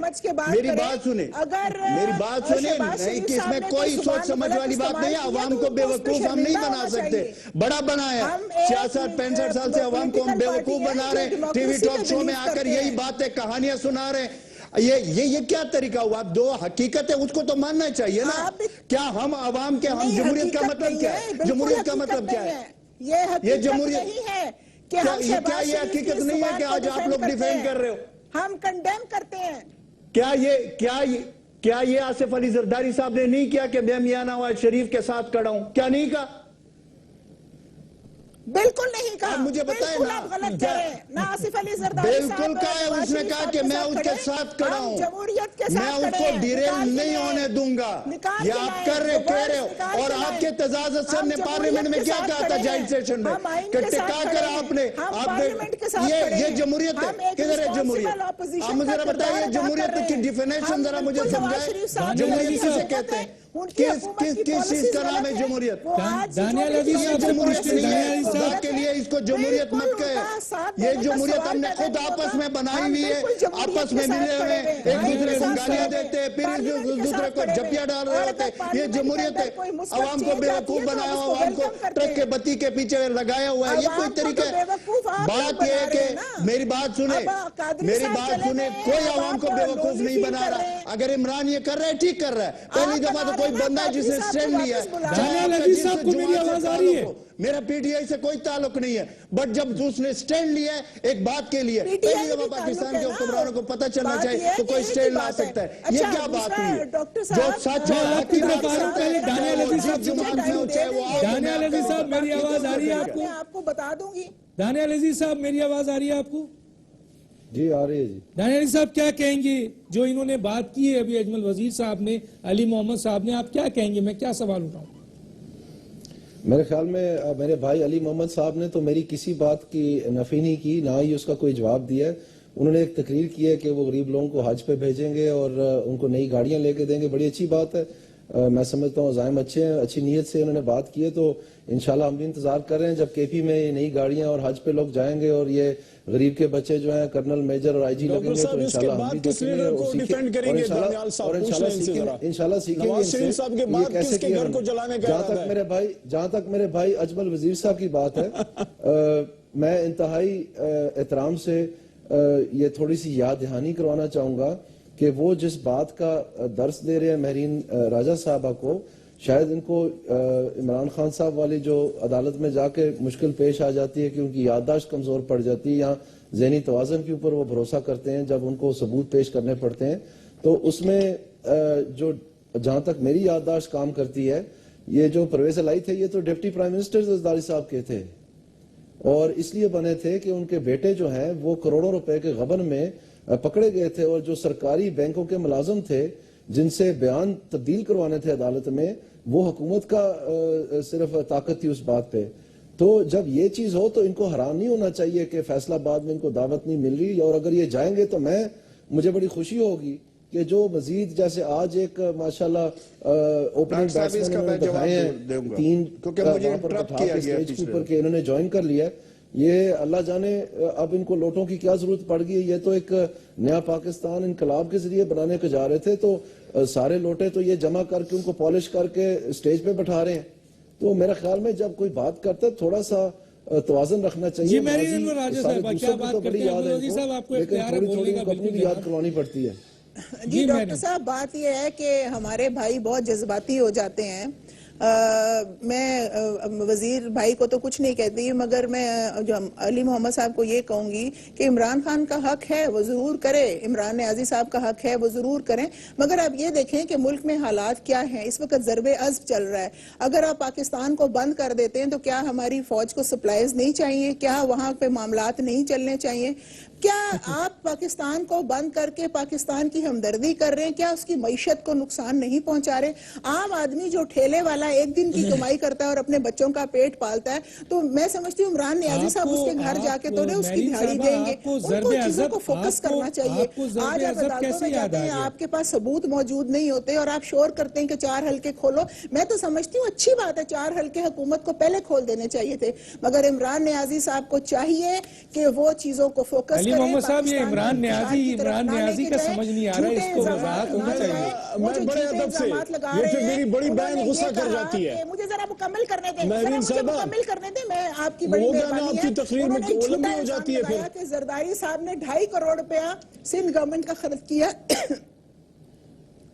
میری بات سنیں, نہیں کہ اس میں کوئی سوچ سمجھ والی بات نہیں ہے. عوام کو بے وقوف ہم نہیں بنا سکتے, بڑا بنایا 66-65 سال سے عوام کو ہم بے وقوف بنا رہے ہیں. ٹی وی ٹاک شو میں آ کر یہی باتیں کہانیاں سنا رہے ہیں. یہ کیا طریقہ ہوا؟ دو حقیقت ہے, اس کو تو ماننا چاہیے نا. کیا ہم عوام کے, ہم جمہوریت کا مطلب کیا ہے؟ جمہوریت کا مطلب کیا ہے؟ یہ جمہوریت نہیں ہے کہ کیا یہ حقیقت نہیں ہے کہ آج آپ لوگ ڈیفینڈ کر رہے ہو؟ ہم کنڈیم کرتے ہیں. کیا یہ آصف علی زرداری صاحب نے نہیں کیا کہ میں میاں نواز شریف کے ساتھ کھڑا ہوں؟ کیا نہیں کہا؟ بالکل نہیں کہا. مجھے بتائیں نا, غلط کہہ رہے ہیں. نہ آصف علی زرداری بالکل کہا ہے, اس نے کہا کہ میں اس کے ساتھ کھڑا ہوں, جمہوریت کے میں ساتھ اس کو ڈیریل نہیں ہونے دوں گا. یہ آپ کہہ رہے ہو, اور آپ کے تجازت سے ہم نے پارلیمنٹ میں کیا کہا تھا جوائنٹ سیشن میں, کہ ٹکا کر آپ نے یہ جمہوریت ہے. کدھر ہے جمہوریت؟ آپ مجھے ذرا بتائیے جمہوریت کی ڈیفینیشن ذرا مجھے سمجھائیں. جمہوریت کسے کہتے ہیں؟ کس چیز کا نام ہے جمہوریت؟ دانیال عزیز صاحب جمہوریت نہیں ہے کے لیے اس کو جمہوریت مت کہے. یہ جمہوریت ہم نے خود آپس میں بنائی ہوئی ہے, آپس میں ملے ہوئے, ایک دوسرے کو گالیاں دیتے ہیں, پھر ایک دوسرے کو جھپیاں ڈال رہے ہوتے ہیں. یہ جمہوریت ہے. عوام کو بے وقوف بنایا ہوا, عوام کو ٹرک کے بتی کے پیچھے لگایا ہوا ہے. یہ کوئی طریقہ ہے؟ بات یہ ہے کہ میری بات سنیں, کوئی عوام کو بے وقوف نہیں بنا رہا. اگر عمران یہ کر رہا ہے ٹھیک کر رہا ہے. پہلی دفعہ تو کوئی بندہ ہے جس نے سٹینڈ لیا ہے. دانیال عزیز صاحب کو میری آواز آ رہی ہے؟ میرا پی ٹی آئی سے کوئی تعلق نہیں ہے, بٹ جب اس نے سٹینڈ لیا ہے ایک بات کے لیے, پہلی دفعہ پاکستان کے حکمرانوں کو پتہ چلنا چاہیے تو کوئی سٹینڈ لا سکتا ہے. یہ کیا بات ہوئی ہے؟ جو سچ ہے آپ کی طرف آ رہا ہوں, پہلے دانیال عزیز صاحب, دانیال عزیز صاحب میری آواز آ رہی ہے آپ کو؟ میں آپ کو بتا دوں گی. دانیال عزیز صاحب میری آواز آ رہی ہے آپ کو؟ جی آ رہی ہے. جی دانیال عزیز صاحب کیا کہیں گے جو انہوں نے بات کی ہے ابھی اجمل وزیر صاحب نے, علی محمد صاحب نے, آپ کیا کہیں گے؟ میں کیا سوال اٹھاؤں؟ میرے خیال میں میرے بھائی علی محمد صاحب نے تو میری کسی بات کی نفی نہیں کی, نہ ہی اس کا کوئی جواب دیا ہے. انہوں نے ایک تقریر کی ہے کہ وہ غریب لوگوں کو حج پہ بھیجیں گے اور ان کو نئی گاڑیاں لے کے دیں گے. بڑی اچھی بات ہے, میں سمجھتا ہوں عزائم اچھے ہیں, اچھی نیت سے انہوں نے بات کی ہے. تو انشاءاللہ ہم بھی انتظار کر رہے ہیں جب کے پی میں یہ نئی گاڑیاں اور حج پہ لوگ جائیں گے اور یہ غریب کے بچے جو ہیں کرنل میجر اور آئی جی لگیں گے, تو انشاءاللہ ہم بھی دیکھیں گے اور انشاءاللہ سیکھیں گے ان سے یہ کیسے کیا. جہاں تک میرے بھائی اجمل وزیر صاحب کی بات ہے, میں انتہائی احترام سے یہ تھوڑی سی یاد دہانی کروانا چاہوں گا کہ وہ جس بات کا درس دے رہے ہیں مہرین راجہ صاحبہ کو, شاید ان کو عمران خان صاحب والی جو عدالت میں جا کے مشکل پیش آ جاتی ہے کہ ان کی یادداشت کمزور پڑ جاتی ہے, یا ذہنی توازن کے اوپر وہ بھروسہ کرتے ہیں جب ان کو ثبوت پیش کرنے پڑتے ہیں. تو اس میں جو جہاں تک میری یادداشت کام کرتی ہے, یہ جو پرویز الہی تھے یہ تو ڈپٹی پرائم منسٹر زرداری صاحب کے تھے, اور اس لیے بنے تھے کہ ان کے بیٹے جو ہیں وہ کروڑوں روپے کے غبن میں پکڑے گئے تھے, اور جو سرکاری بینکوں کے ملازم تھے جن سے بیان تبدیل کروانے تھے عدالت میں, وہ حکومت کا صرف طاقت تھی اس بات پہ. تو جب یہ چیز ہو تو ان کو حیران نہیں ہونا چاہیے کہ فیصلہ آباد میں ان کو دعوت نہیں مل رہی, اور اگر یہ جائیں گے تو مجھے بڑی خوشی ہوگی کہ جو مزید جیسے آج ایک ماشاءاللہ اوپننگ بیٹسمین انہوں نے دکھائے ہیں 3 پر بٹھا کے سٹیج کے اوپر کہ انہوں نے جوائن کر لیا, یہ اللہ جانے اب ان کو لوٹوں کی کیا ضرورت پڑ گئی. یہ تو ایک نیا پاکستان انقلاب کے ذریعے بنانے کے جا رہے تھے, تو سارے لوٹے تو یہ جمع کر کے ان کو پالش کر کے سٹیج پہ بٹھا رہے ہیں. تو میرے خیال میں جب کوئی بات کرتا ہے تھوڑا سا توازن رکھنا چاہیے. جی میری انور راجہ صاحبہ کیا بات کرتے ہیں عبد العزیز صاحب, آپ کو اختیار ہے بولنے کا, اپنی بھی یاد کرانی پڑتی ہے. جی ڈاکٹر صاحب بات یہ ہے کہ ہمارے بھائی بہت جذباتی ہو جاتے ہیں. میں وزیر بھائی کو تو کچھ نہیں کہتی, مگر میں علی محمد صاحب کو یہ کہوں گی کہ عمران خان کا حق ہے وہ ضرور کرے, عمران نیازی صاحب کا حق ہے وہ ضرور کریں, مگر آپ یہ دیکھیں کہ ملک میں حالات کیا ہیں. اس وقت ضرب عضب چل رہا ہے. اگر آپ پاکستان کو بند کر دیتے ہیں تو کیا ہماری فوج کو سپلائز نہیں چاہیے؟ کیا وہاں پہ معاملات نہیں چلنے چاہیے؟ کیا آپ پاکستان کو بند کر کے پاکستان کی ہمدردی کر رہے ہیں؟ کیا اس کی معیشت کو نقصان نہیں پہنچا رہے؟ عام آدمی جو ٹھیلے والا ایک دن کی کمائی کرتا ہے اور اپنے بچوں کا پیٹ پالتا ہے, تو میں سمجھتی ہوں عمران نیازی صاحب اس کے گھر جا کے تو اس کی دہاڑی دیں گے. ان کو چیزوں کو فوکس کرنا چاہیے. آج آپ عدالتوں میں جاتے ہیں, آپ کے پاس ثبوت موجود نہیں ہوتے اور آپ شور کرتے ہیں کہ 4 حلقے کھولو. میں تو سمجھتی ہوں اچھی بات ہے, 4 حلقے حکومت کو پہلے کھول دینے چاہیے تھے, مگر عمران نیازی صاحب کو چاہیے کہ وہ چیزوں کو فوکس علی محمد صاحب یہ عمران نیازی کا سمجھ نہیں آ رہا ہے, اس کو وضاحت ہونا چاہیے. میں بڑے ادب سے, یہ پھر میری بڑی بہن غصہ کر جاتی ہے. مجھے ذرا مکمل کرنے دیں, مہرین صاحبہ مکمل کرنے دیں, میں آپ کی بڑی مہربانی ہے. آپ کی تقریر میں لمبی ہو جاتی ہے. پھر کہ زرداری صاحب نے 2.5 کروڑ روپیہ سندھ گورنمنٹ کا خرچ کیا.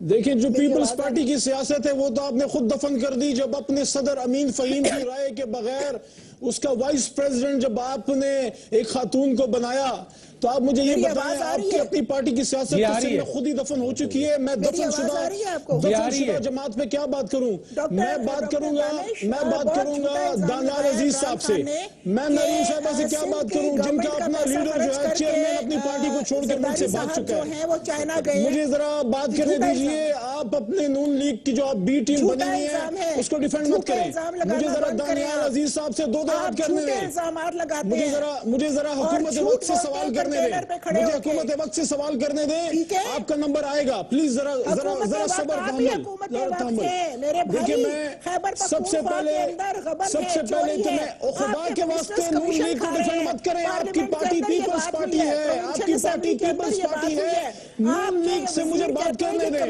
دیکھیں جو پیپلز پارٹی کی سیاست ہے وہ تو آپ نے خود دفن کر دی جب اپنے صدر امین فہیم کی رائے کے بغیر اس کا وائس پریزیڈنٹ جب آپ نے ایک خاتون کو بنایا. تو آپ مجھے یہ بتائیں آپ کی اپنی پارٹی کی سیاست میں خود ہی دفن ہو چکی ہے. میں دفن شدہ جماعت پہ کیا بات کروں؟ میں بات کروں گا دانیال عزیز صاحب سے, میں نرین صاحبہ سے کیا بات کروں جن کا اپنا لیڈر جو ہے چیئرمین اپنی پارٹی کو چھوڑ کے ملک سے بھاگ چکا ہے. مجھے ذرا بات کرنے دیجئے. آپ اپنے نون لیگ کی جو آپ بی ٹیم بنی ہوئی ہے اس کو ڈیفینڈ مت کریں. مجھے ذرا دانیال عزیز صاحب سے 2 بات کرنے دیں. مجھے ذرا حکومت وقت سے سوال کرنے دیں. مجھے حکومت وقت سے سوال کرنے دیں. آپ کا نمبر آئے گا. پلیز ذرا صبر تحمل. دیکھیں میں سب سے پہلے تو میں خدا کے واسطے نون لیگ کو ڈیفینڈ مت کریں. آپ کی پارٹی پیپلز پارٹی ہے, آپ کی پارٹی پیپلز پارٹی ہے. نون لیگ سے مجھے بات کرنے دیں.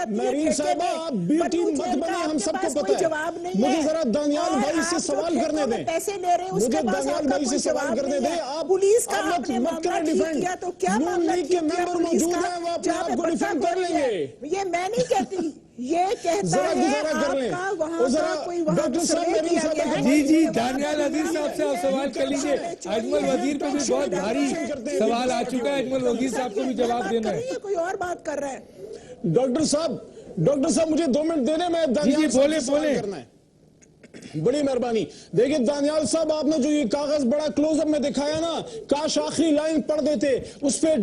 مہرین صاحبہ آپ بی ٹیم مت بنیں, ہم سب کو پتہ ہے. مجھے ذرا دانیال بھائی سے سوال کرنے دیں. مجھے دانیال بھائی سے سوال کرنے دیں. آپ مت کریں ڈیفینڈ. نون لیگ کے ممبر موجود ہیں, وہ اپنے آپ کو ڈیفینڈ کر لیں گے. یہ میں نہیں کہتی, یہ کہتا ہے آپ کا وہاں کا کوئی ڈاکٹر صاحب جی دانیال عزیز صاحب سے آپ سوال کر لیجئے. اجمل وزیر پہ بھی بہت بھاری سوال آ چکا ہے, اجمل وزیر صاحب کو بھی جواب دینا ہے. کوئی اور بات کر رہا ہے. ڈاکٹر صاحب مجھے 2 منٹ دینے میں دانیال صاحب سے سوال کرنا ہے, بڑی مہربانی. دیکھیں دانیال صاحب آپ نے جو یہ کاغذ بڑا کلوز اپ میں دکھایا نا, کاش آخری لائن پڑھ دیتے. اس پہ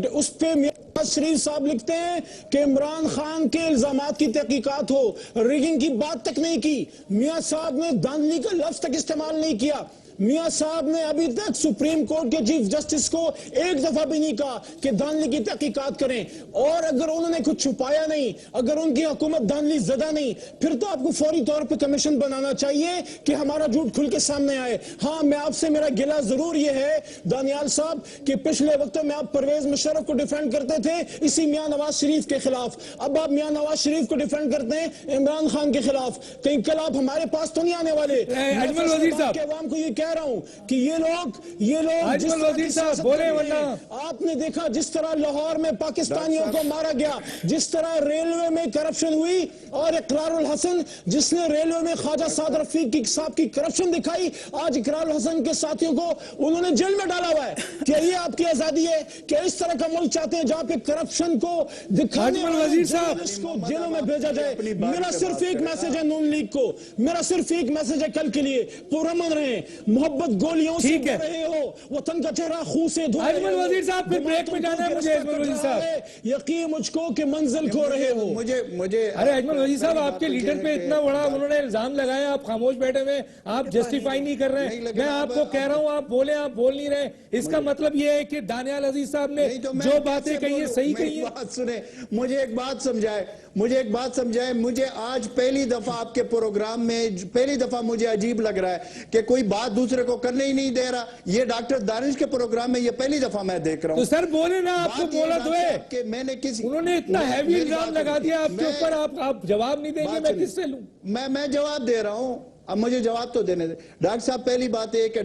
میاں نواز شریف صاحب لکھتے ہیں کہ عمران خان کے الزامات کی تحقیقات ہو. ریگنگ کی بات تک نہیں کی. میاں صاحب نے دھاندلی کا لفظ تک استعمال نہیں کیا. میاں صاحب نے ابھی تک سپریم کورٹ کے چیف جسٹس کو ایک دفعہ بھی نہیں کہا کہ دھاندلی کی تحقیقات کریں. اور اگر انہوں نے کچھ چھپایا نہیں, اگر ان کی حکومت دھاندلی زدہ نہیں, پھر تو آپ کو فوری طور پہ کمیشن بنانا چاہیے کہ ہمارا جھوٹ کھل کے سامنے آئے. ہاں میں آپ سے میرا گلہ ضرور یہ ہے دانیال صاحب کہ پچھلے وقتوں میں آپ پرویز مشرف کو ڈیفینڈ کرتے تھے اسی میاں نواز شریف کے خلاف. اب آپ میاں نواز شریف کو ڈیفینڈ کرتے ہیں عمران خان کے خلاف. کہیں کل آپ ہمارے پاس تو نہیں آنے والے. اجمل وزیر صاحب عوام کو یہ کہہ رہا ہوں کہ یہ لوگ اجمل وزیر صاحب بولے ورنہ. آپ نے دیکھا جس طرح لاہور میں پاکستانیوں کو مارا گیا, جس طرح ریلوے میں کرپشن ہوئی, اور اقرار الحسن جس نے ریلوے میں خواجہ سعد رفیق صاحب کی کرپشن دکھائی, آج اقرار الحسن کے ساتھیوں کو انہوں نے جیل میں ڈالا ہوا ہے. کیا یہ آپ کی آزادی ہے کہ اس طرح کا ملک چاہتے ہیں جہاں پہ کرپشن کو دکھانے والے جرنلسٹ کو جیلوں میں بھیجا جائے؟ میرا صرف ایک میسج ہے نون لیگ کو, میرا صرف ایک میسج ہے کل کے لیے, پرامن رہیں, محبت گولیوں سے دھو رہے ہو, وطن کا چہرہ خون سے دھو رہے ہو. اجمل وزیر صاحب پھر بریک میں جانا ہے مجھے. اجمل وزیر صاحب یقین مجھ کو کہ منزل کھو رہے ہو. مجھے ارے اجمل وزیر صاحب آپ کے لیڈر پہ اتنا بڑا انہوں نے الزام لگایا, آپ خاموش بیٹھے ہوئے, آپ جسٹیفائی نہیں کر رہے ہیں. میں آپ کو کہہ رہا ہوں آپ بولیں, آپ بول نہیں رہے. اس کا مطلب یہ ہے کہ دانیال عزیز صاحب نے جو باتیں کہی ہیں صحیح کہی ہیں. سنیں, مجھے ایک بات سمجھائے. مجھے آج پہلی دفعہ آپ کے پروگرام میں پہلی دفعہ مجھے عجیب لگ رہا ہے کہ کوئی بات دوسرے کو کرنے ہی نہیں دے رہا. یہ ڈاکٹر دانش کے پروگرام میں یہ پہلی دفعہ میں دیکھ رہا ہوں. تو سر بولے نا, آپ کو بولا تو ہے کہ میں نے انہوں نے اتنا ہیوی الزام لگا دیا آپ کے اوپر, آپ جواب نہیں دیں گے, میں کس سے لوں؟ میں جواب دے رہا ہوں. اب مجھے جواب تو دینے دیں. ڈاکٹر صاحب پہلی بات ہے کہ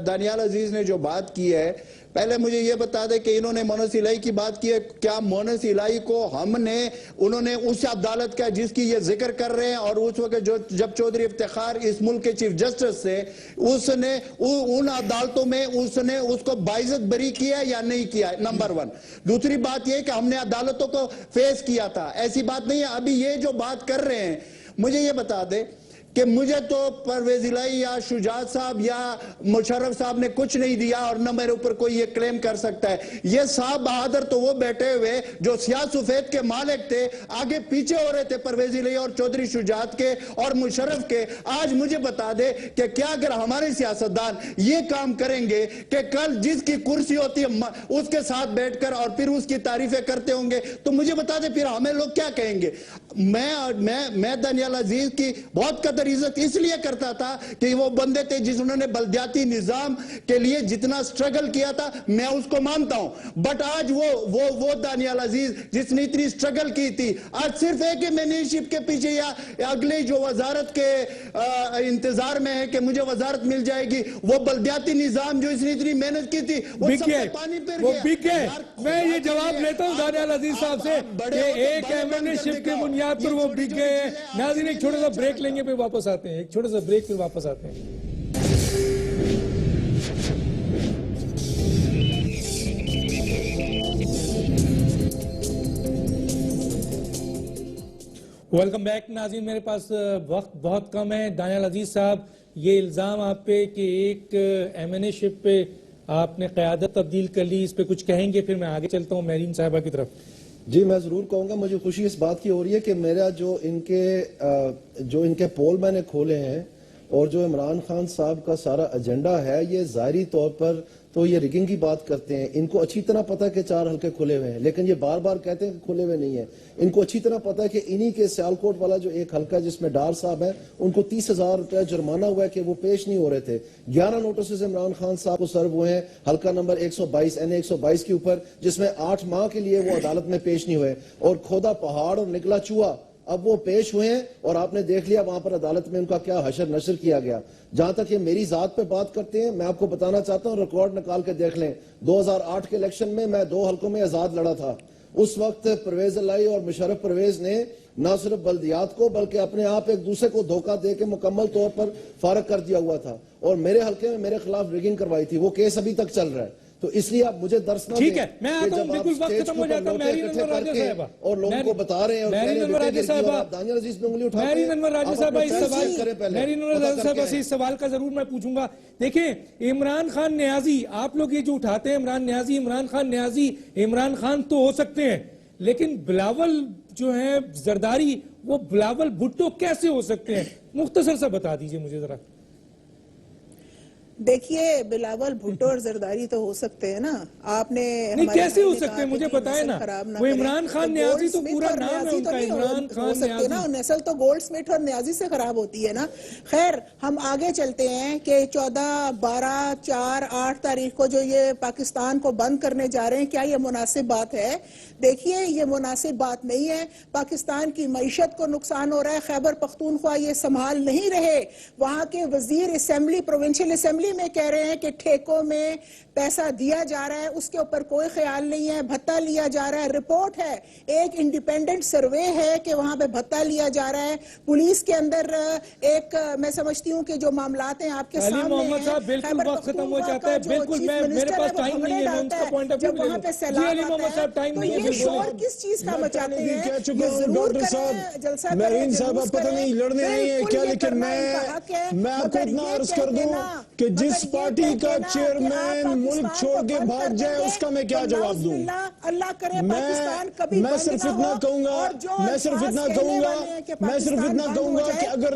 دانیال عزیز نے جو بات کی ہے, پہلے مجھے یہ بتا دے کہ انہوں نے مونس الہی کی بات کی ہے. کیا مونس الہی کو انہوں نے اس عدالت کا جس کی یہ ذکر کر رہے ہیں, اور اس وقت جب چودھری افتخار اس ملک کے چیف جسٹس سے, اس نے ان عدالتوں میں اس نے اس کو باعزت بری کیا یا نہیں کیا, نمبر 1. دوسری بات یہ کہ ہم نے عدالتوں کو فیس کیا تھا, ایسی بات نہیں ہے. ابھی یہ جو بات کر رہے ہیں, مجھے یہ بتا دے کہ مجھے تو پرویز الہی یا شجاعت صاحب یا مشرف صاحب نے کچھ نہیں دیا, اور نہ میرے اوپر کوئی یہ کلیم کر سکتا ہے. یہ صاحب بہادر تو وہ بیٹھے ہوئے جو سیاہ سفید کے مالک تھے, آگے پیچھے ہو رہے تھے پرویز الہی اور چودھری شجاعت کے اور مشرف کے. آج مجھے بتا دے کہ کیا اگر ہمارے سیاستدان یہ کام کریں گے کہ کل جس کی کرسی ہوتی ہے اس کے ساتھ بیٹھ کر اور پھر اس کی تعریفیں کرتے ہوں گے, تو مجھے بتا دے پھر ہمیں لوگ کیا کہیں گے. میں دانیال عزیز کی بہت قدر عزت اس لیے کرتا تھا کہ وہ بندے تھے جنہوں نے بلدیاتی نظام کے لیے جتنا سٹرگل کیا تھا, میں اس کو مانتا ہوں. بٹ آج وہ دانیال عزیز جس نے اتنی سٹرگل کی تھی, آج صرف ایک مینیجرشپ کے پیچھے یا اگلے جو وزارت کے انتظار میں ہے کہ مجھے وزارت مل جائے گی, وہ بلدیاتی نظام جو اس نے اتنی محنت کی تھی وہ سب سے پانی پھر گیا. میں یہ جواب لیتا ہوں دانیال عزیز صاحب سے کہ ایک مینیجرشپ کی بنیاد پر وہ بک گئے ہیں. ناظرین ایک چھوٹا سا بریک لیں گے, پھر واپس آتے ہیں. ایک چھوٹا سا بریک, پھر واپس آتے ہیں. ویلکم بیک ناظرین, میرے پاس وقت بہت کم ہے. دانیال عزیز صاحب, یہ الزام آپ پہ کہ ایک ایم این اے شپ پہ آپ نے قیادت تبدیل کر لی, اس پہ کچھ کہیں گے؟ پھر میں آگے چلتا ہوں میرین صاحبہ کی طرف. جی میں ضرور کہوں گا. مجھے خوشی اس بات کی ہو رہی ہے کہ میرا جو ان کے پول میں نے کھولے ہیں اور جو عمران خان صاحب کا سارا ایجنڈا ہے, یہ ظاہری طور پر تو یہ ریگنگ کی بات کرتے ہیں. ان کو اچھی طرح پتا ہے کہ 4 حلقے کھلے ہوئے ہیں, لیکن یہ بار بار کہتے ہیں کہ کھلے ہوئے نہیں ہیں. ان کو اچھی طرح پتا ہے کہ انہی کے سیالکوٹ والا جو ایک حلقہ ہے جس میں ڈار صاحب ہے, ان کو 30,000 روپے جرمانہ ہوا ہے کہ وہ پیش نہیں ہو رہے تھے. 11 نوٹسز عمران خان صاحب کو سرو ہوئے ہیں حلقہ نمبر 122 122 کے اوپر, جس میں 8 ماہ کے لیے وہ عدالت میں پیش نہیں ہوئے. اور کھودا پہاڑ اور نکلا چوہا, اب وہ پیش ہوئے ہیں اور آپ نے دیکھ لیا وہاں پر عدالت میں ان کا کیا حشر نشر کیا گیا. جہاں تک یہ میری ذات پہ بات کرتے ہیں, میں آپ کو بتانا چاہتا ہوں, ریکارڈ نکال کے دیکھ لیں. 2008 کے الیکشن میں 2 حلقوں میں آزاد لڑا تھا. اس وقت پرویز الہی اور مشرف پرویز نے نہ صرف بلدیات کو بلکہ اپنے آپ ایک دوسرے کو دھوکہ دے کے مکمل طور پر فارغ کر دیا ہوا تھا, اور میرے حلقے میں میرے خلاف ریگنگ کروائی تھی. وہ کیس ابھی تک چل رہا ہے. تو اس لیے آپ مجھے درس نہ دیں. ٹھیک ہے, میں آتا ہوں, بالکل وقت ختم ہو جاتا ہے. میرین انور راجہ صاحبہ اور لوگوں کو بتا رہے ہیں اور میرین انور راجہ صاحبہ, دانیال عزیز پہ انگلی اٹھاتے ہیں. میرین انور راجہ صاحبہ اس سوال کا ضرور میں پوچھوں گا. دیکھیں, عمران خان نیازی, آپ لوگ یہ جو اٹھاتے ہیں عمران خان نیازی, عمران خان تو ہو سکتے ہیں, لیکن بلاول جو ہے زرداری, وہ بلاول بھٹو کیسے ہو سکتے ہیں؟ مختصر سا بتا دیجئے مجھے ذرا. دیکھیے, بلاول بھٹو اور زرداری تو ہو سکتے ہیں نا. آپ نے نہیں, کیسے ہو سکتے ہیں مجھے بتائے نا. وہ عمران خان نیازی تو پورا نام ہے ان کا, عمران خان نیازی. نسل تو گولڈ سمتھ اور نیازی سے خراب ہوتی ہے نا. خیر, ہم آگے چلتے ہیں کہ 14 12 4 8 تاریخ کو جو یہ پاکستان کو بند کرنے جا رہے ہیں, کیا یہ مناسب بات ہے؟ دیکھیے, یہ مناسب بات نہیں ہے. پاکستان کی معیشت کو نقصان ہو رہا ہے. خیبر پختونخوا یہ سنبھال نہیں رہے. وہاں کے وزیر اسمبلی, پروونشل اسمبلی میں کہہ رہے ہیں کہ ٹھیکوں میں پیسہ دیا جا رہا ہے, اس کے اوپر کوئی خیال نہیں ہے, بھتہ لیا جا رہا ہے. رپورٹ ہے, ایک انڈیپینڈنٹ سروے ہے کہ وہاں پہ بھتہ لیا جا رہا ہے. پولیس کے اندر ایک, میں سمجھتی ہوں کہ جو معاملات ہیں آپ کے سامنے ہیں. محمد صاحب, بالکل وقت ختم ہو جاتا ہے. بالکل, میرے پاس ٹائم نہیں ہے, میں ان کا پوائنٹ آف ویو لے لوں. علی محمد صاحب, ٹائم نہیں ہے. یہ شور کس چیز کا مچاتے ہیں؟ ڈاکٹر صاحب, میرین صاحب پتہ نہیں لڑنے نہیں ہے کیا, لیکن میں آپ کو اتنا عرض کر دوں کہ جس پارٹی کا چیئرمین ملک چھوڑ کے بھاگ جائے, اس کا میں کیا جواب دوں؟ اللہ کرے پاکستان کبھی میں صرف اتنا کہوں گا کہ اگر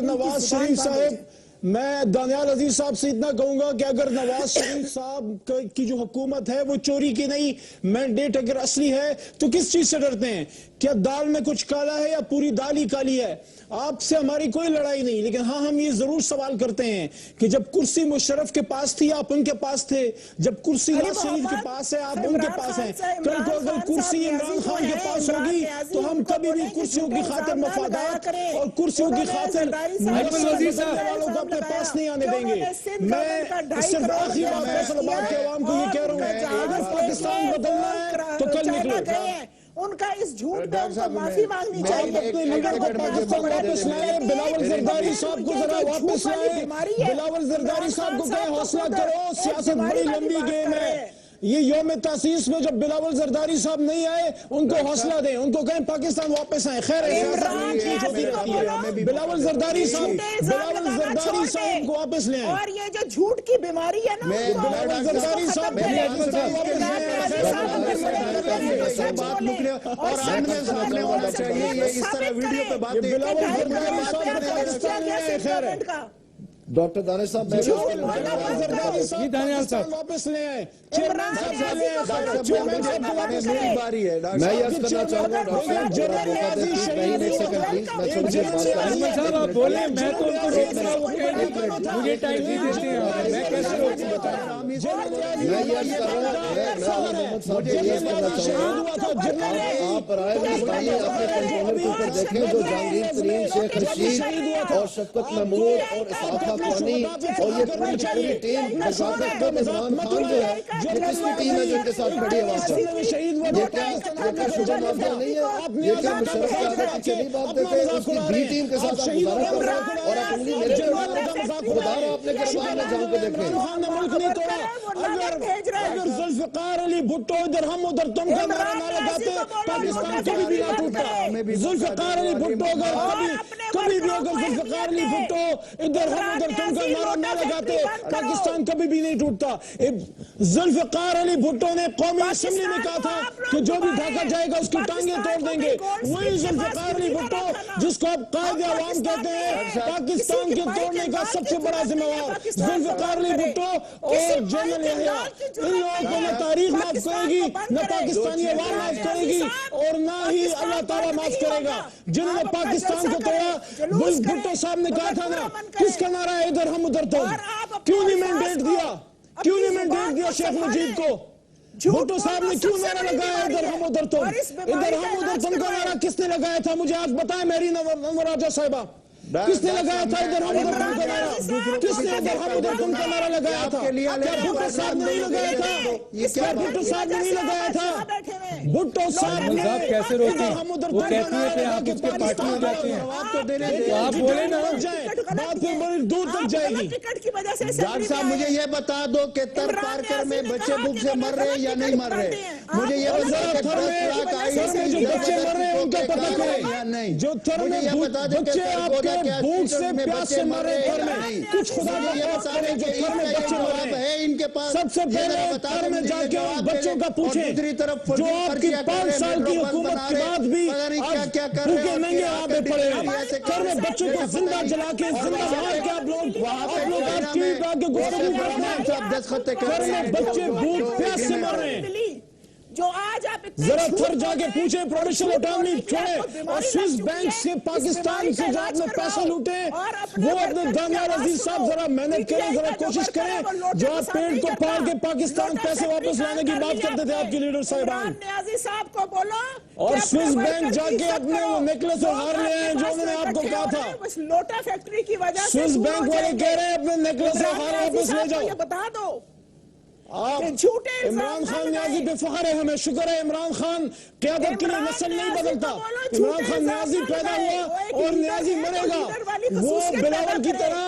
میں دانیال عزیز صاحب سے اتنا کہوں گا کہ اگر نواز شریف صاحب کی جو حکومت ہے وہ چوری کی نہیں، مینڈیٹ اگر اصلی ہے تو کس چیز سے ڈرتے ہیں؟ کیا دال میں کچھ کالا ہے یا پوری دال ہی کالی ہے؟ آپ سے ہماری کوئی لڑائی نہیں، لیکن ہاں ہم یہ ضرور سوال کرتے ہیں کہ جب کرسی مشرف کے پاس تھی آپ ان کے پاس تھے، جب کرسی نواز شریف کے پاس ہے آپ ان کے پاس ہیں، کل کو اگر کرسی عمران خان کے پاس ہوگی تو ہم کبھی بھی کرسیوں کی خاطر مفادات اور کرسیوں کی خاطر والوں کو اپنے پاس نہیں آنے دیں گے۔ میں صرف آخری بات فیصل آباد کے عوام کو یہ کہہ رہا ہوں، اگر پاکستان بدلنا ہے تو کل نکلے۔ ان کا اس جھوٹ پہ ان کو معافی مانگنی چاہیے۔ اپنے لیڈر کو پاکستان واپس لائے، بلاول زرداری صاحب کو ذرا واپس لائے، بلاول زرداری صاحب کو کہیں حوصلہ کرو، سیاست بڑی لمبی گیم ہے۔ یہ یوم تاسیس میں جب بلاول زرداری صاحب نہیں آئے ان کو حوصلہ دیں، ان کو کہیں پاکستان واپس آئیں۔ خیر ہے بلاول زرداری صاحب کو واپس لیں، اور یہ جو جھوٹ کی بیماری ہے نا بلاول زرداری صاحب بات نکلے اور آمنے سامنے ہونا چاہیے، یہ اس طرح ویڈیو پہ باتیں ڈاکٹر دانش صاحب یہ دانیال صاحب واپس لے آئے، چیئرمین صاحب سے لے آئے۔ میری باری ہے میں یہ عرض کرنا چاہوں گا ڈاکٹر صاحب موقع دے پلیز، میں ایک سیکنڈ پلیز، میں چھوٹی سی بات احمد صاحب آپ بولیں، میں تو ان کو روک رہا ہوں، مجھے ٹائم نہیں دیتے ہیں، میں کیسے روکوں بتائیں؟ میں یہ عرض کر رہا ہوں، میں محمد صاحب کو یہ عرض کرنا چاہوں گا، آپ رائے بتائیے اپنے کنٹرولر کے اوپر دیکھیں جو جہانگیر ترین، شیخ رشید اور شفقت محمود اور اسحاق حقانی اور یہ پوری ٹیم بذات خود عمران خان جو ہے، یہ کس کی ٹیم ہے جو ان کے ساتھ کھڑی ہے وہاں پر؟ یہ کیا شجاع مافیا نہیں ہے؟ یہ کیا مشرف کے آگے پیچھے نہیں بات دیتے؟ اس کی بی ٹیم کے ساتھ آپ مظاہرہ کر رہے ہیں اور آپ انگلی میرے پہ خدا رہا آپ نے گرفتار میں جہاں کو دیکھیں۔ اگر ذوالفقار علی بھٹو ادھر ہم ادھر تم کا نعرہ نہ لگاتے پاکستان کبھی بھی نہ ٹوٹتا۔ ذوالفقار علی بھٹو اگر کبھی بھی اگر ذوالفقار علی بھٹو ادھر ہم ادھر تم کا نعرہ نہ لگاتے پاکستان کبھی بھی نہیں ٹوٹتا۔ ذوالفقار علی بھٹو نے قومی اسمبلی میں کہا تھا کہ جو بھی ڈھاکہ جائے گا اس کی ٹانگیں توڑ دیں گے، وہی ذوالفقار علی بھٹو جس کو اب قائد عوام کہتے ہیں، پاکستان کے توڑنے کا سب سے بڑا ذمہ وار ذوالفقار علی بھٹو اور جنرل یحییٰ۔ ان لوگوں کو نہ تاریخ معاف کرے گی، نہ پاکستانی عوام معاف کرے گی اور نہ ہی اللہ تعالیٰ معاف کرے گا۔ جنہوں نے پاکستان کو توڑا، بھٹو صاحب نے کہا تھا نا کس کا نعرہ ہے ادھر ہم ادھر تم، کیوں نہیں مینڈیٹ دیا، کیوں نہیں مینڈیٹ دیا شیخ مجید کو؟ بھٹو صاحب نے کیوں نعرہ لگایا ادھر ہم ادھر تم، ادھر ہم ادھر تم کا نعرہ کس نے لگایا تھا؟ مجھے آج بتائیں میری نوراجہ صاحبہ، کس نے لگایا تھا ادھر ہم ادھر تم کا نعرہ؟ کس نے ادھر ہم ادھر تم کا نعرہ لگایا تھا؟ کیا بھٹو صاحب نے نہیں لگایا تھا؟ کیا بھٹو صاحب نے نہیں لگایا تھا؟ بھٹو صاحب نے کیسے روکیں؟ وہ کہتی ہے کہ آپ اس کے پارٹی ہو جاتے ہیں، تو آپ بولیں نا، بات پھر بڑی دور تک جائے گی۔ ڈاکٹر صاحب مجھے یہ بتا دو کہ تر پارکر میں بچے بھوک سے مر رہے یا نہیں مر رہے؟ مجھے یہ بتا کہ تھر میں جو بچے مر رہے ہیں ان کا پتہ کریں، جو تھر میں بچے آپ کے بھوک سے پیاس سے مر رہے تھر میں، کچھ خدا کا خوف کریں جو تھر میں بچے مر رہے ہیں ان کے پاس۔ سب سے پہلے تھر میں جا کے بچوں کا پوچھیں جو آپ کی 5 سال کی حکومت کے بعد بھی بھوکے ننگے وہاں پہ پڑے ہیں، تھر میں بچوں کو زندہ جلا کے زندہ مار کے آپ لوگ آپ ٹیوی پہ آ کے گفتگو کرتے ہیں، تھر میں بچے بھوک پیاس سے مر رہے ہیں۔ جو آج آپ ذرا تھر جا کے پوچھیں پروڈیشن اٹارنی چھوڑے اور سوئس بینک سے پاکستان سے جو آپ نے پیسے لوٹے وہ اپنے دانیال عزیز صاحب ذرا محنت کریں، ذرا کوشش کریں، جو آپ پیٹ کو پھاڑ کے پاکستان پیسے واپس لانے کی بات کرتے تھے آپ کے لیڈر صاحبان، صاحب کو بولو اور سوئس بینک جا کے اپنے وہ نیکلس اور ہار لے آئے جو انہوں نے آپ کو کہا تھا۔ لوٹا فیکٹری کی وجہ سے سوئس بینک والے کہہ رہے ہیں اپنے نیکلس اور ہار واپس لے جاؤ۔ یہ بتا دو آپ عمران خان نیازی پہ فخر ہے، ہمیں شکر ہے عمران خان قیادت کے لیے نسل نہیں بدلتا، عمران خان نیازی پیدا ہوا اور نیازی مرے گا، وہ بلاول کی طرح